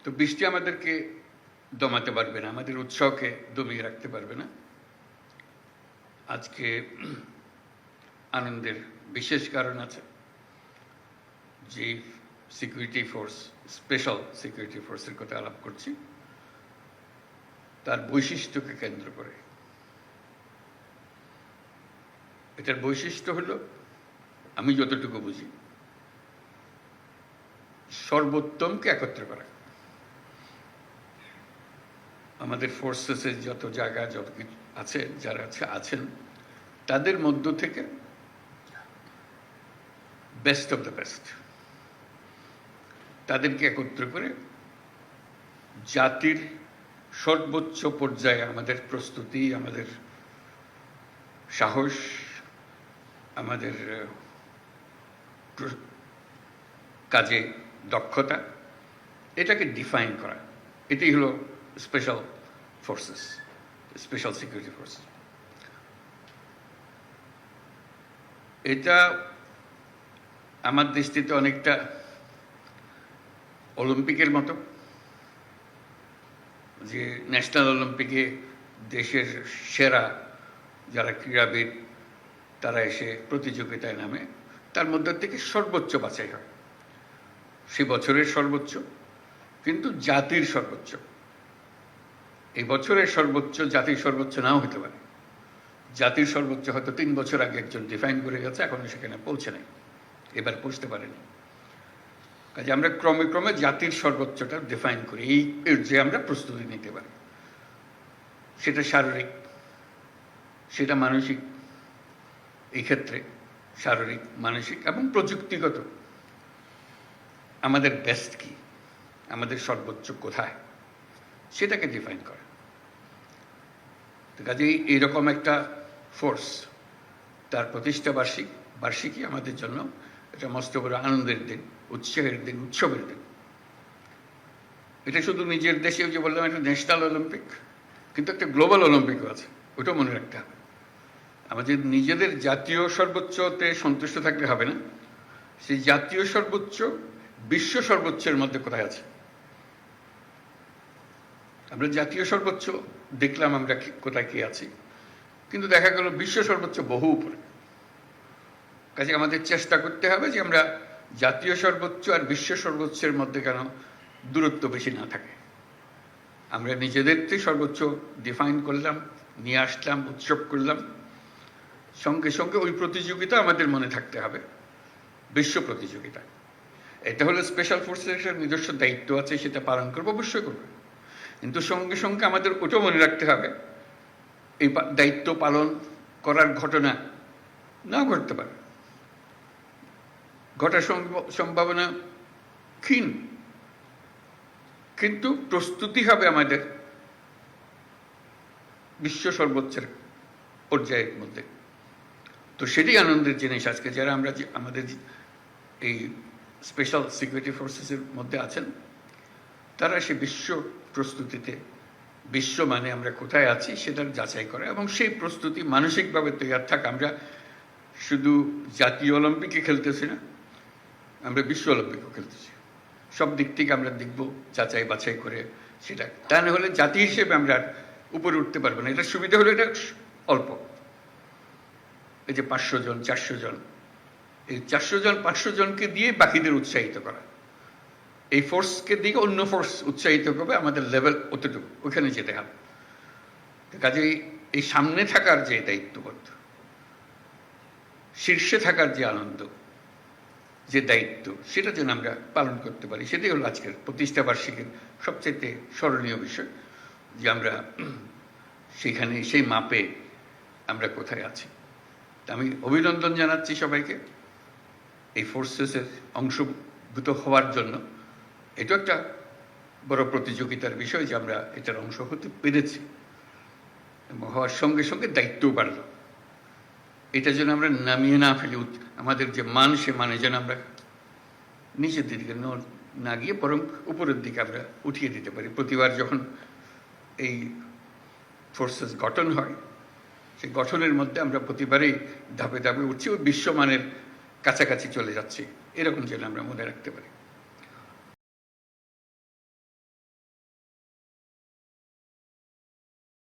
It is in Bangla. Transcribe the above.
তো বৃষ্টি আমাদেরকে দমাতে পারবে না, আমাদের উৎসাহকে দমিয়ে রাখতে পারবে না। আজকে আনন্দের বিশেষ কারণ আছে। যে সিকিউরিটি ফোর্স, স্পেশাল সিকিউরিটি ফোর্সের কথা আলাপ করছি, তার বৈশিষ্ট্যকে কেন্দ্র করে। এটার বৈশিষ্ট্য হলো, আমি যতটুকু বুঝি, সর্বোত্তমকে একত্র করা। আমাদের ফোর্সেসের যত জায়গা, যত কিছু আছে, যারা আছেন তাদের মধ্য থেকে বেস্ট অফ দ্য বেস্ট, তাদেরকে একত্র করে জাতির সর্বোচ্চ পর্যায়ে আমাদের প্রস্তুতি, আমাদের সাহস, আমাদের কাজে দক্ষতা, এটাকে ডিফাইন করা, এটাই হলো special forces, special security forces. এটা আমার দৃষ্টিতে অনেকটা অলিম্পিকের মতো, যে ন্যাশনাল অলিম্পিকে দেশের সেরা যারা ক্রীড়াবিদ তারা এসে প্রতিযোগিতায় নামে, তার মধ্যে থেকে সর্বোচ্চ বাছাই হয়। সে বছরের সর্বোচ্চ, কিন্তু জাতির সর্বোচ্চ। এই বছরের সর্বোচ্চ জাতির সর্বোচ্চ নাও হতে পারে। জাতির সর্বোচ্চ হয়তো 3 বছর আগে একজন ডিফাইন করে গেছে, এখনো সেখানে পৌঁছে নেই, এবার পৌঁছতে পারেনি। কাজে আমরা ক্রমে ক্রমে জাতির সর্বোচ্চটা ডিফাইন করি, এই যে আমরা প্রস্তুতি নিতে পারি। সেটা শারীরিক, সেটা মানসিক, এই ক্ষেত্রে শারীরিক, মানসিক এবং প্রযুক্তিগত। আমাদের বেস্ট কি, আমাদের সর্বোচ্চ কোথায়, সেটাকে ডিফাইন করা। কাজেই এইরকম একটা ফোর্স, তার প্রতিষ্ঠা বার্ষিকী আমাদের জন্য এটা মস্ত বড় আনন্দের দিন, উৎসাহের দিন, উৎসবের দিন। এটা শুধু নিজের দেশে, যে বললাম একটা ন্যাশনাল অলিম্পিক, কিন্তু একটা গ্লোবাল অলিম্পিকও আছে, ওটাও মনে রাখতে হবে। আমাদের নিজেদের জাতীয় সর্বোচ্চতে সন্তুষ্ট থাকলে হবে না, সেই জাতীয় সর্বোচ্চ বিশ্ব সর্বোচ্চের মধ্যে কোথায় আছে। আমরা জাতীয় সর্বোচ্চ দেখলাম আমরা কোথায় কি আছি, কিন্তু দেখা গেল বিশ্ব সর্বোচ্চ বহু উপরে। কাজে আমাদের চেষ্টা করতে হবে যে আমরা জাতীয় সর্বোচ্চ আর বিশ্ব সর্বোচ্চের মধ্যে কেন দূরত্ব বেশি না থাকে। আমরা নিজেদেরকে সর্বোচ্চ ডিফাইন করলাম, নিয়ে আসলাম, উৎসব করলাম, সঙ্গে সঙ্গে ওই প্রতিযোগিতা আমাদের মনে থাকতে হবে, বিশ্ব প্রতিযোগিতা। এটা হলো স্পেশাল ফোর্সের একটা নিজস্ব দায়িত্ব আছে, সেটা পালন করবো, অবশ্যই করবো। কিন্তু সঙ্গে সঙ্গে আমাদের ওটাও মনে রাখতে হবে, এই দায়িত্ব পালন করার ঘটনা না ঘটতে পারে, ঘটার সম্ভাবনা ক্ষীণ, কিন্তু প্রস্তুতি হবে আমাদের বিশ্ব সর্বোচ্চের পর্যায়ের মধ্যে। তো সেটাই আনন্দের জিনিস আজকে যারা আমরা আমাদের এই স্পেশাল সিকিউরিটি ফোর্সেসের মধ্যে আছেন, তারা সে বিশ্ব প্রস্তুতিতে, বিশ্ব মানে আমরা কোথায় আছি সেটার যাচাই করে, এবং সেই প্রস্তুতি মানসিকভাবে তৈরি থাকা। আমরা শুধু জাতীয় অলিম্পিকে খেলতেছি না, আমরা বিশ্ব অলিম্পিকও খেলতেছি। সব দিক থেকে আমরা দেখব, যাচাই বাছাই করে সেটা। তা না হলে জাতি হিসেবে আমরা উপরে উঠতে পারবো না। এটার সুবিধা হলো এটা অল্প, এই যে 500 জন 400 জন, এই 400 জন 500 জনকে দিয়ে বাকিদের উৎসাহিত করা, এই ফোর্সকে দিয়ে অন্য ফোর্স উৎসাহিত করবে, আমাদের লেভেল অতটুকু, ওখানে যেতে হবে। কাজেই এই সামনে থাকার যে দায়িত্ববোধ, শীর্ষে থাকার যে আনন্দ, যে দায়িত্ব, সেটা যেন আমরা পালন করতে পারি, সেটাই হলো আজকের প্রতিষ্ঠা বার্ষিকীর সবচেয়ে স্মরণীয় বিষয়, যে আমরা সেখানে সেই মাপে আমরা কোথায় আছি। আমি অভিনন্দন জানাচ্ছি সবাইকে এই ফোর্সেসের অংশভূত হওয়ার জন্য। এটা একটা বড় প্রতিযোগিতার বিষয় যে আমরা এটার অংশ হতে পেরেছি, এবং হওয়ার সঙ্গে সঙ্গে দায়িত্বও বাড়ল। এটা যেন আমরা নামিয়ে না ফেলি, আমাদের যে মান, সে মানে যেন আমরা নিচের দিকে না গিয়ে বরং উপরের দিকে আমরা উঠিয়ে দিতে পারি। প্রতিবার যখন এই ফোর্সেস গঠন হয়, সেই গঠনের মধ্যে আমরা প্রতিবারেই ধাপে ধাপে উঠছি, ওই বিশ্বমানের কাছাকাছি চলে যাচ্ছি, এরকম যেন আমরা মনে রাখতে পারি।